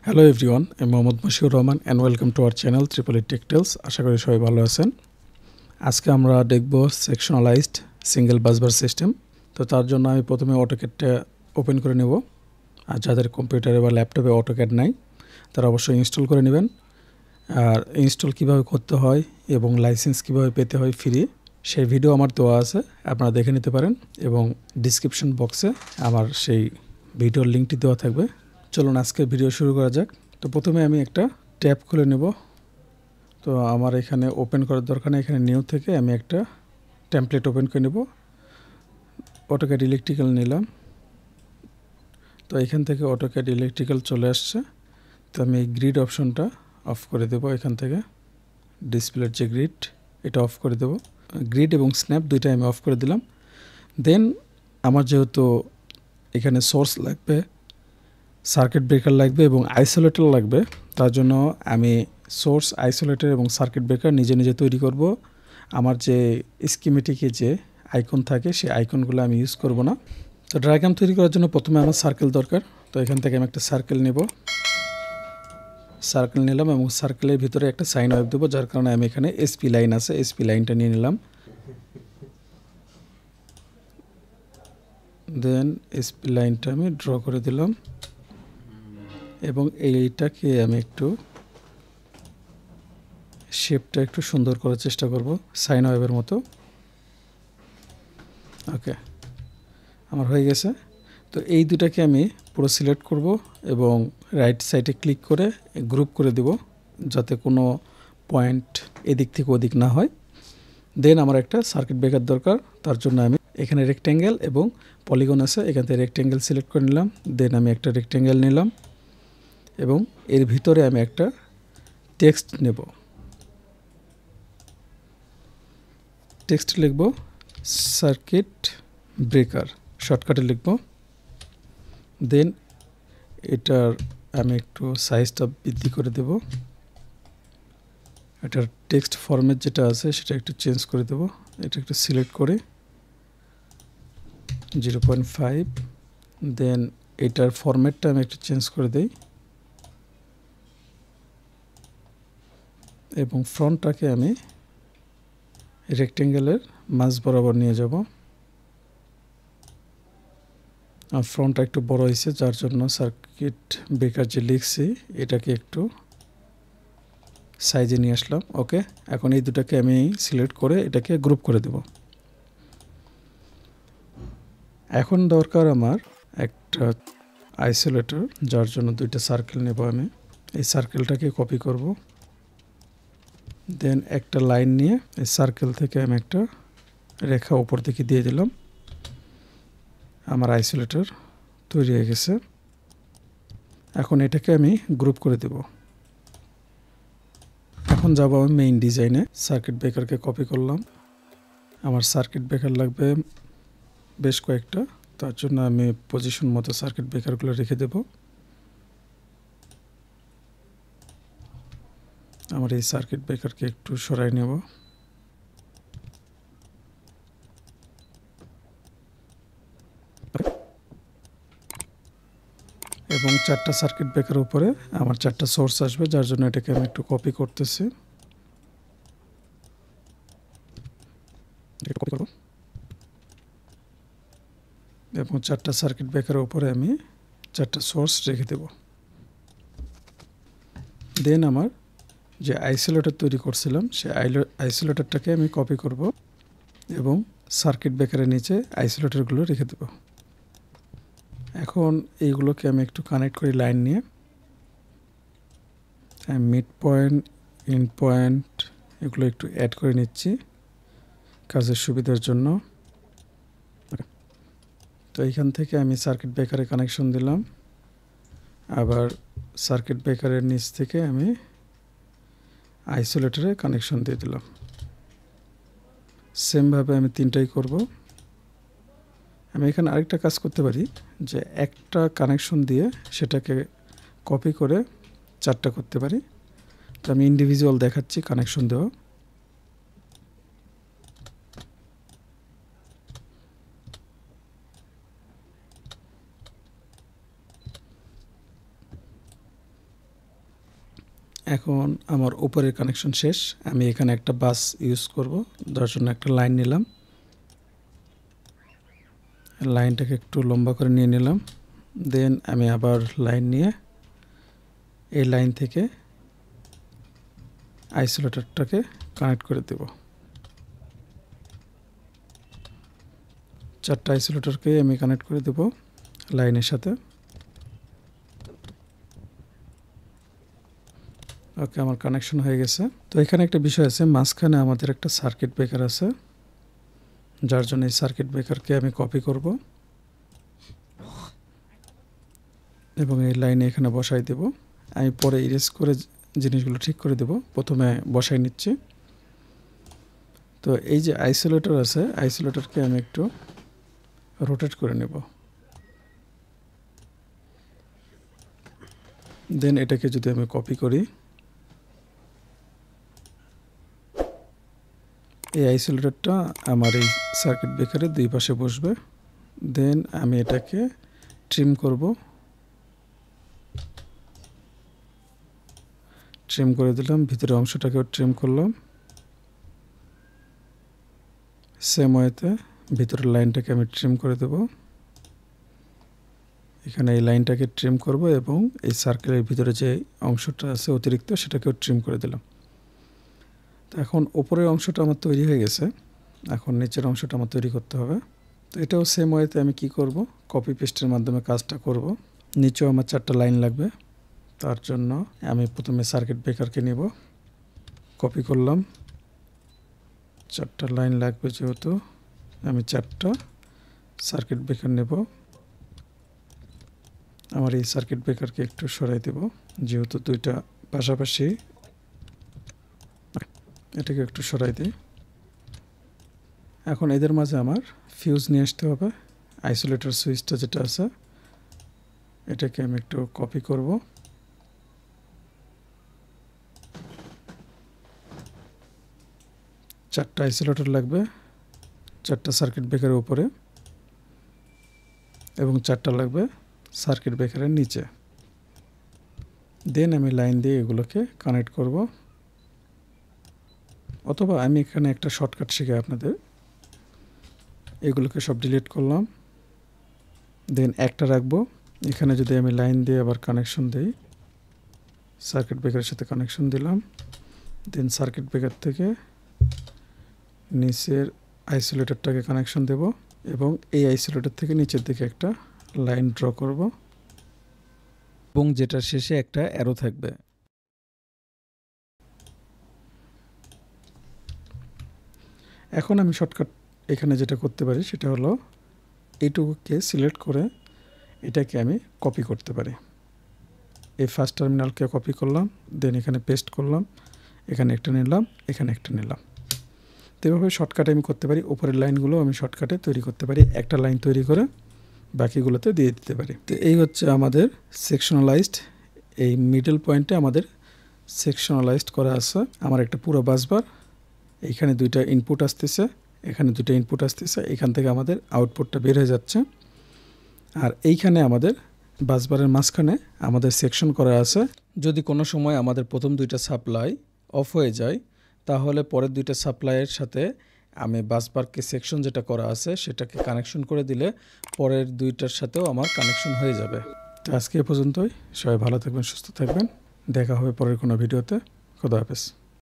Hello everyone, আমি Mohammad Moshiur Rahman and welcome to our channel triple eight Techtales. আশা করি সবাই ভালো আছেন। আজকে আমরা দেখব সেকশনালাইজড সিঙ্গেল বাসবার সিস্টেম। তো তার জন্য আমি প্রথমে অটোক্যাডটা ওপেন করে নেব। আর যাদের কম্পিউটারে বা ল্যাপটপে অটোক্যাড নাই তারা অবশ্যই ইনস্টল করে নেবেন। আর ইনস্টল কিভাবে করতে হয় এবং লাইসেন্স কিভাবে পেতে হয় ফ্রি, সেই ভিডিও আমার দেওয়া আছে, আপনারা দেখে নিতে পারেন এবং ডিসক্রিপশন বক্সে আমার সেই ভিডিওর লিঙ্কটি দেওয়া থাকবে। চলুন আজকে ভিডিও শুরু করা যাক। তো প্রথমে আমি একটা ট্যাব খুলে নেব। তো আমার এখানে ওপেন করার দরকার নেই, এখানে নিউ থেকে আমি একটা টেমপ্লেট ওপেন করে নেব। অটোক্যাড ইলেকট্রিক্যাল নিলাম। তো এখান থেকে অটোক্যাড ইলেকট্রিক্যাল চলে আসছে। তো আমি এই গ্রিড অপশনটা অফ করে দেব। এখান থেকে ডিসপ্লের যে গ্রিড, এটা অফ করে দেব। গ্রিড এবং স্ন্যাপ দুইটা আমি অফ করে দিলাম। দেন আমার যেহেতু এখানে সোর্স লাগবে, সার্কিট ব্রেকার লাগবে এবং আইসোলেটর লাগবে, তার জন্য আমি সোর্স, আইসোলেটর এবং সার্কিট ব্রেকার নিজে নিজে তৈরি করব। আমার যে স্কিমেটিকে যে আইকন থাকে সেই আইকনগুলো আমি ইউজ করব না। তো ডায়াগ্রাম তৈরি করার জন্য প্রথমে আমার সার্কেল দরকার। তো এখান থেকে আমি একটা সার্কেল নেব। সার্কেল নিলাম এবং সার্কেলের ভিতরে একটা সাইন ওয়েভ দেবো, যার কারণে আমি এখানে এসপি লাইন আছে, এসপি লাইনটা নিয়ে নিলাম। দেন এসপি লাইনটা আমি ড্র করে দিলাম এবং এইটাকে আমি একটু শেপটা একটু সুন্দর করার চেষ্টা করব, সাইন ওয়েভের মতো। ওকে, আমার হয়ে গেছে। তো এই দুটাকে আমি পুরো সিলেক্ট করব এবং রাইট সাইডে ক্লিক করে গ্রুপ করে দেব, যাতে কোনো পয়েন্ট এদিক থেকে ওদিক না হয়। দেন আমার একটা সার্কিট ব্রেকার দরকার, তার জন্য আমি এখানে রেক্ট্যাঙ্গেল এবং পলিগন আছে, এখান থেকে রেক্ট্যাঙ্গেল সিলেক্ট করে নিলাম। দেন আমি একটা রেক্ট্যাঙ্গেল নিলাম এবং এর ভিতরে আমি একটা টেক্সট নেব। টেক্সট লিখব সার্কিট ব্রেকার, শর্টকাটে লিখব। দেন এটার আমি একটু সাইজটা বৃদ্ধি করে দেব। এটার টেক্সট ফরম্যাট যেটা আছে সেটা একটু চেঞ্জ করে দেব। এটা একটু সিলেক্ট করে 0.5। দেন এটার ফরম্যাটটা আমি একটু চেঞ্জ করে দেই এবং ফ্রন্টটাকে আমি রেক্ট্যাঙ্গেলের মাঝ বরাবর নিয়ে যাব। আর ফ্রন্টটা একটু বড় হয়েছে, যার জন্য সার্কিট ব্রেকার যে লিখছি এটাকে একটু সাইজে নিয়ে আসলাম। ওকে, এখন এই দুটাকে আমি সিলেক্ট করে এটাকে গ্রুপ করে দেব। এখন দরকার আমার একটা আইসোলেটর, যার জন্য দুইটা সার্কেল নেব আমি। এই সার্কেলটাকে কপি করব। দেন একটা লাইন নিয়ে এই সার্কেল থেকে আমি একটা রেখা উপর দিকে দিয়ে দিলাম। আমার আইসোলেটর তৈরি হয়ে গেছে। এখন এটাকে আমি গ্রুপ করে দেব। এখন যাব আমি মেইন ডিজাইনে। সার্কিট ব্রেকারকে কপি করলাম। আমার সার্কিট ব্রেকার লাগবে বেশ কয়েকটা, তার জন্য আমি পজিশন মতো সার্কিট ব্রেকারগুলো রেখে দেব। আমার এই সার্কিট ব্রেকারকে একটু সরাই নেব। এবং চারটা সার্কিট ব্রেকার উপরে আমার চারটা সোর্স আসবে, যার জন্য এটাকে আমি একটু কপি করতেছি। এবং চারটা সার্কিট ব্রেকারের উপরে আমি চারটা সোর্স রেখে দেব। দেন আমার যে আইসোলেটর তৈরি করছিলাম সেই আইসোলেটরটাকে আমি কপি করব এবং সার্কিট ব্রেকারের নিচে আইসোলেটরগুলো রেখে দেব। এখন এইগুলোকে আমি একটু কানেক্ট করি লাইন নিয়ে। মিড পয়েন্ট, এন্ড পয়েন্ট এগুলো একটু অ্যাড করে নিচ্ছি কাজের সুবিধার জন্য। তো এইখান থেকে আমি সার্কিট ব্রেকারে কানেকশন দিলাম, আবার সার্কিট ব্রেকারের নিচ থেকে আমি আইসোলেটরে কানেকশন দিয়ে দিলাম। সেমভাবে আমি তিনটাই করব। আমি এখানে আরেকটা কাজ করতে পারি, যে একটা কানেকশন দিয়ে সেটাকে কপি করে চারটা করতে পারি। তো আমি ইন্ডিভিজুয়াল দেখাচ্ছি কানেকশন দেওয়া। এখন আমার উপরের কানেকশন শেষ। আমি এখানে একটা বাস ইউজ করব, যার জন্য একটা লাইন নিলাম। লাইনটাকে একটু লম্বা করে নিয়ে নিলাম। দেন আমি আবার লাইন নিয়ে এই লাইন থেকে আইসোলেটরটাকে কানেক্ট করে দেব। 4টা আইসোলেটরকে আমি কানেক্ট করে দেব লাইনের সাথে। ওকে, আমার কানেকশন হয়ে গেছে। তো এখানে একটা বিষয় আছে, মাঝখানে আমাদের একটা সার্কিট ব্রেকার আছে, যার জন্য এই সার্কিট ব্রেকারকে আমি কপি করব এবং এই লাইনে এখানে বসাই দেব। আমি পরে ইরেজ করে জিনিসগুলো ঠিক করে দেব, প্রথমে বসাই নিচ্ছি। তো এই যে আইসোলেটর আছে, আইসোলেটরকে আমি একটু রোটেট করে নেব। দেন এটাকে যদি আমি কপি করি, এই আইসোলেটরটা আমার এই সার্কিট ব্রেকারের দুই পাশে বসবে। দেন আমি এটাকে ট্রিম করব। ট্রিম করে দিলাম, ভিতরের অংশটাকেও ট্রিম করলাম। সেম ওয়েতে ভিতরের লাইনটাকে আমি ট্রিম করে দেব। এখানে এই লাইনটাকে ট্রিম করব এবং এই সার্কেলের ভিতরে যে অংশটা আছে অতিরিক্ত, সেটাকেও ট্রিম করে দিলাম। তো এখন উপরের অংশটা আমার তৈরি হয়ে গেছে, এখন নিচের অংশটা আমার তৈরি করতে হবে। তো এটাও সেম ওয়েতে আমি কি করব, কপি পেস্টের মাধ্যমে কাজটা করব। নিচেও আমার 4টা লাইন লাগবে, তার জন্য আমি প্রথমে সার্কিট ব্রেকারকে নেব, কপি করলাম। 4টা লাইন লাগবে, যেহেতু আমি 4টা সার্কিট ব্রেকার নেব। আমার এই সার্কিট ব্রেকারকে একটু সরাই দেব, যেহেতু দুইটা পাশাপাশি, এটাকে একটু সরাই দিই। এখন এদের মাঝে আমার ফিউজ নিয়ে আসতে হবে। আইসোলেটর সুইচটা যেটা আছে, এটাকে আমি একটু কপি করব। চারটা আইসোলেটর লাগবে 4টা সার্কিট ব্রেকারের উপরে, এবং 4টা লাগবে সার্কিট ব্রেকারের নিচে। দেন আমি লাইন দিয়ে এগুলোকে কানেক্ট করব, অথবা আমি এখানে একটা শর্টকাট শিখে আপনাদের। এগুলোকে সব ডিলিট করলাম, দেন একটা রাখবো। এখানে যদি আমি লাইন দিয়ে আবার কানেকশন দিই, সার্কিট ব্রেকারের সাথে কানেকশন দিলাম। দেন সার্কিট ব্রেকার থেকে নিচের আইসোলেটরটাকে কানেকশন দেব এবং এই আইসোলেটর থেকে নিচের দিকে একটা লাইন ড্র করব এবং যেটার শেষে একটা অ্যারো থাকবে। এখন আমি শর্টকাট এখানে যেটা করতে পারি সেটা হলো এইটুকুকে সিলেক্ট করে এটাকে আমি কপি করতে পারি। এই ফার্স্ট টার্মিনালকে কপি করলাম, দেন এখানে পেস্ট করলাম, এখানে একটা নিলাম, এখানে একটা নিলাম। তো এভাবে শর্টকাটে আমি করতে পারি। উপরের লাইনগুলো আমি শর্টকাটে তৈরি করতে পারি, একটা লাইন তৈরি করে বাকিগুলোতে দিয়ে দিতে পারি। তো এই হচ্ছে আমাদের সেকশনালাইজড। এই মিডল পয়েন্টে আমাদের সেকশনালাইজড করা আছে। আমার একটা পুরো বাসবার, এইখানে দুইটা ইনপুট আসতেছে, এখানে দুইটা ইনপুট আসতেছে, এখান থেকে আমাদের আউটপুটটা বের হয়ে যাচ্ছে। আর এইখানে আমাদের বাসবারের মাঝখানে আমাদের সেকশন করা আছে। যদি কোনো সময় আমাদের প্রথম দুইটা সাপ্লাই অফ হয়ে যায়, তাহলে পরের দুইটা সাপ্লাইয়ের সাথে আমি বাসবারকে সেকশন যেটা করা আছে সেটাকে কানেকশন করে দিলে পরের দুইটার সাথেও আমার কানেকশন হয়ে যাবে। তো আজকে এ পর্যন্তই। সবাই ভালো থাকবেন, সুস্থ থাকবেন। দেখা হবে পরের কোনো ভিডিওতে। খোদা হাফেজ।